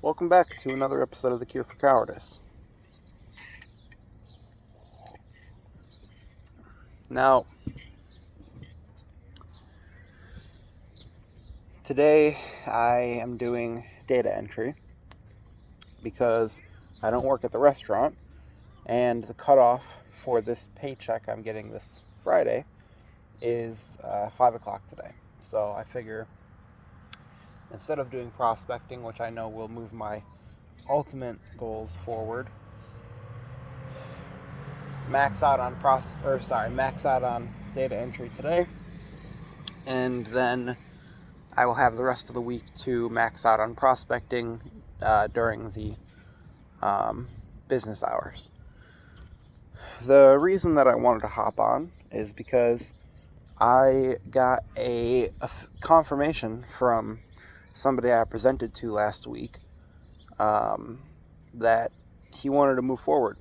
Welcome back to another episode of The Cure for Cowardice. Now, today I am doing data entry because I don't work at the restaurant, and the cutoff for this paycheck I'm getting this Friday is 5 o'clock today. So I figure instead of doing prospecting, which I know will move my ultimate goals forward, max out on data entry today, and then I will have the rest of the week to max out on prospecting during the business hours. The reason that I wanted to hop on is because I got a confirmation from somebody I presented to last week that he wanted to move forward.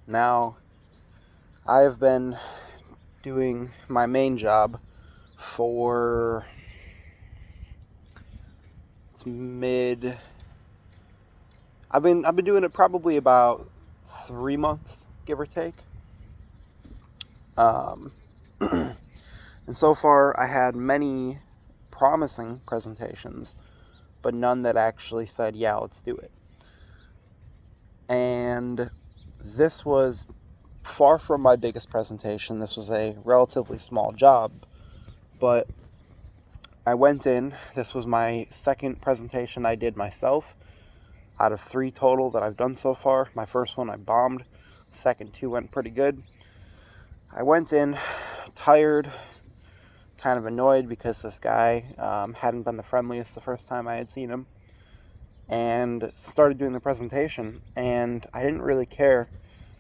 Now, I have been doing my main job for I've been doing it probably about 3 months, give or take. And so far I had many promising presentations, but none that actually said, yeah, let's do it. And this was far from my biggest presentation. This was a relatively small job, but I went in. This was my second presentation I did myself out of 3 total that I've done so far. My first one I bombed. The second 2 went pretty good. I went in tired, kind of annoyed because this guy hadn't been the friendliest the first time I had seen him, and started doing the presentation, and I didn't really care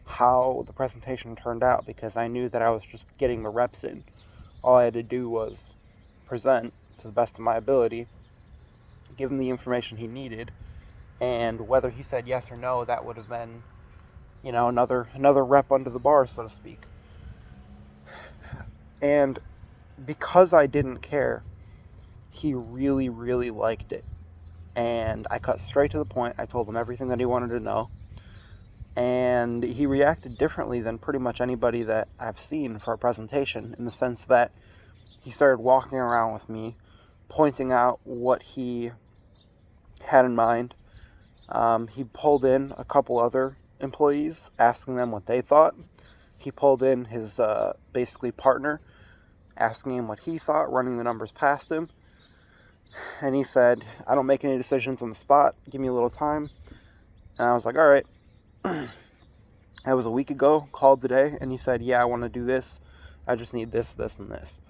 how the presentation turned out because I knew that I was just getting the reps in. All I had to do was present to the best of my ability, give him the information he needed, and whether he said yes or no, that would have been, another rep under the bar, so to speak. And because I didn't care, he really, really liked it. And I cut straight to the point. I told him everything that he wanted to know. And he reacted differently than pretty much anybody that I've seen for a presentation, in the sense that he started walking around with me, pointing out what he had in mind. He pulled in a couple other employees, asking them what they thought. He pulled in his basically partner, asking him what he thought, running the numbers past him. And he said, I don't make any decisions on the spot. Give me a little time. And I was like, all right. That was a week ago, called today, and he said, yeah, I want to do this. I just need this, this, and this.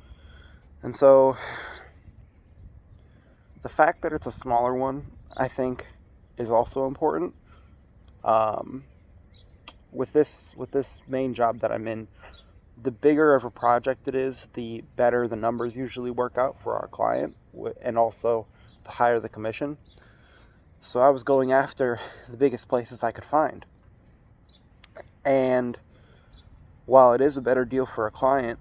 And so the fact that it's a smaller one, I think, is also important. With this main job that I'm in, the bigger of a project it is, the better the numbers usually work out for our client, and also the higher the commission. So I was going after the biggest places I could find. And while it is a better deal for a client,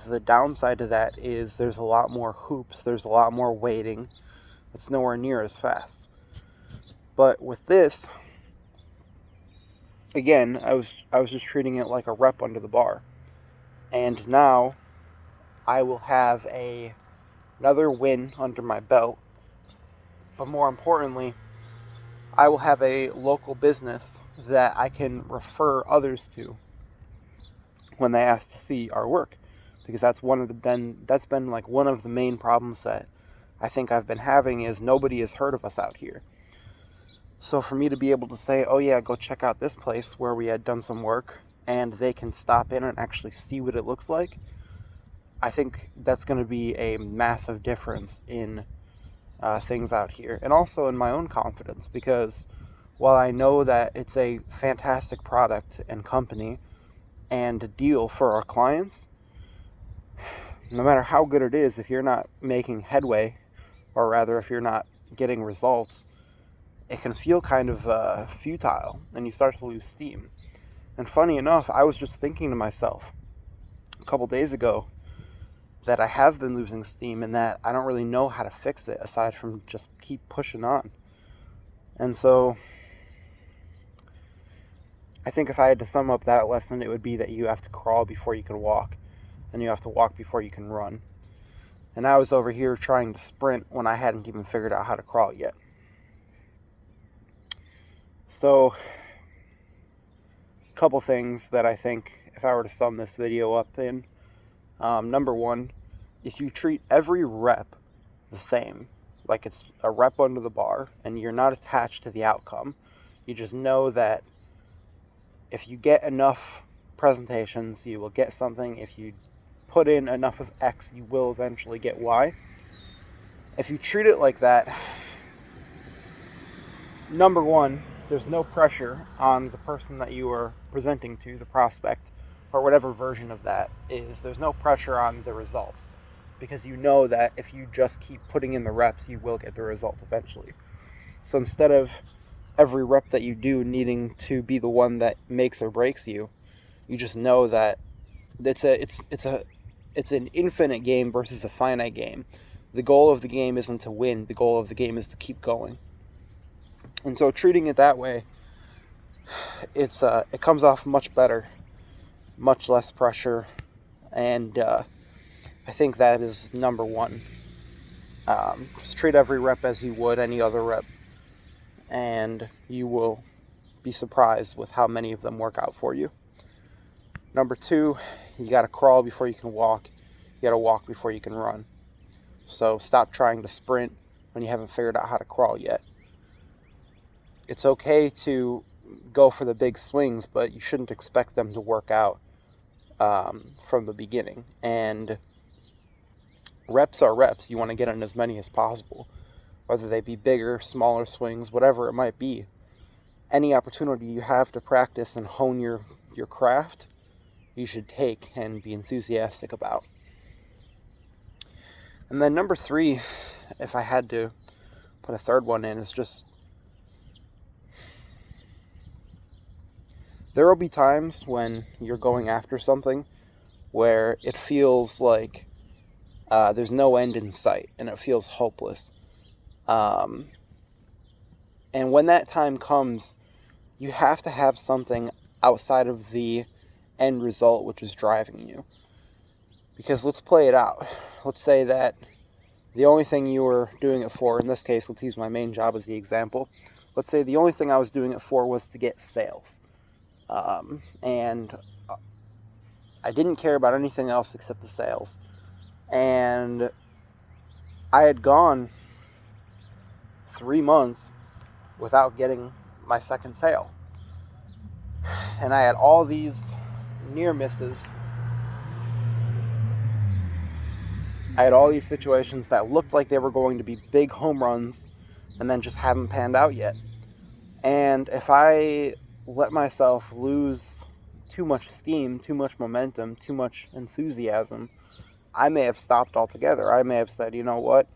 the downside to that is there's a lot more hoops, there's a lot more waiting. It's nowhere near as fast. But with this, again, I was just treating it like a rep under the bar. And now I will have another win under my belt. But more importantly, I will have a local business that I can refer others to when they ask to see our work, because that's been like one of the main problems that I think I've been having, is nobody has heard of us out here. So for me to be able to say, oh yeah, go check out this place where we had done some work, and they can stop in and actually see what it looks like, I think that's going to be a massive difference in things out here, and also in my own confidence, because while I know that it's a fantastic product and company and deal for our clients, no matter how good it is, if you're not making headway, or rather if you're not getting results, it can feel kind of futile, and you start to lose steam. And funny enough, I was just thinking to myself a couple days ago, that I have been losing steam and that I don't really know how to fix it aside from just keep pushing on. And so I think if I had to sum up that lesson, it would be that you have to crawl before you can walk, and you have to walk before you can run. And I was over here trying to sprint when I hadn't even figured out how to crawl yet. So, a couple things that I think, if I were to sum this video up in, number one, if you treat every rep the same, like it's a rep under the bar, and you're not attached to the outcome, you just know that if you get enough presentations, you will get something. If you put in enough of X, you will eventually get Y. If you treat it like that, number one, there's no pressure on the person that you are presenting to, the prospect, or whatever version of that is. There's no pressure on the results, because you know that if you just keep putting in the reps, you will get the result eventually. So instead of every rep that you do needing to be the one that makes or breaks you, you just know that it's an infinite game versus a finite game. The goal of the game isn't to win. The goal of the game is to keep going. And so treating it that way, it comes off much better, much less pressure, and I think that is number one. Just treat every rep as you would any other rep, and you will be surprised with how many of them work out for you. Number two, you got to crawl before you can walk. You got to walk before you can run. So stop trying to sprint when you haven't figured out how to crawl yet. It's okay to go for the big swings, but you shouldn't expect them to work out from the beginning. And reps are reps. You want to get in as many as possible, whether they be bigger, smaller swings, whatever it might be. Any opportunity you have to practice and hone your craft, you should take and be enthusiastic about. And then number three, if I had to put a third one in, is just there will be times when you're going after something where it feels like there's no end in sight and it feels hopeless. And when that time comes, you have to have something outside of the end result which is driving you. Because let's play it out. Let's say that the only thing you were doing it for, in this case, let's use my main job as the example. Let's say the only thing I was doing it for was to get sales. And I didn't care about anything else except the sales. And I had gone 3 months without getting my second sale. And I had all these near misses. I had all these situations that looked like they were going to be big home runs and then just haven't panned out yet. And if I let myself lose too much steam, too much momentum, too much enthusiasm, I may have stopped altogether. I may have said, you know what,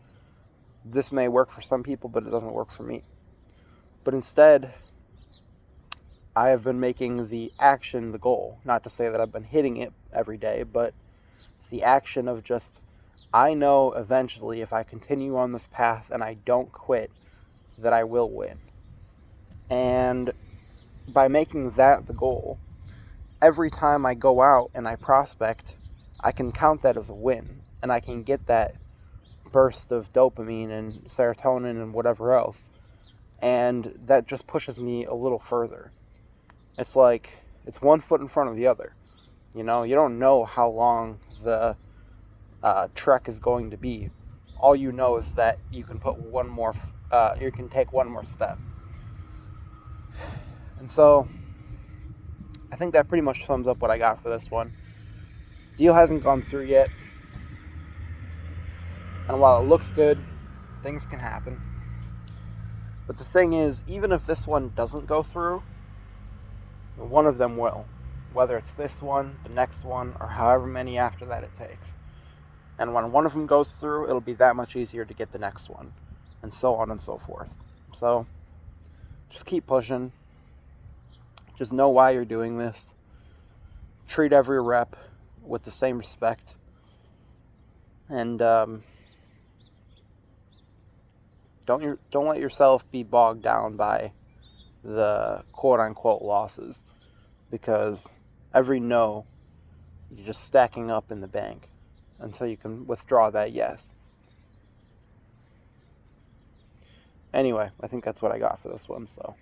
this may work for some people, but it doesn't work for me. But instead, I have been making the action the goal. Not to say that I've been hitting it every day, but the action of just, I know eventually if I continue on this path and I don't quit, that I will win. And by making that the goal, every time I go out and I prospect, I can count that as a win. And I can get that burst of dopamine and serotonin and whatever else. And that just pushes me a little further. It's like, it's one foot in front of the other. You know, you don't know how long the trek is going to be. All you know is that you can put you can take one more step. And so, I think that pretty much sums up what I got for this one. Deal hasn't gone through yet. And while it looks good, things can happen. But the thing is, even if this one doesn't go through, one of them will. Whether it's this one, the next one, or however many after that it takes. And when one of them goes through, it'll be that much easier to get the next one. And so on and so forth. So, just keep pushing. Just know why you're doing this. Treat every rep with the same respect. And don't let yourself be bogged down by the quote-unquote losses, because every no, you're just stacking up in the bank until you can withdraw that yes. Anyway, I think that's what I got for this one, so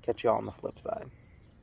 catch you all on the flip side.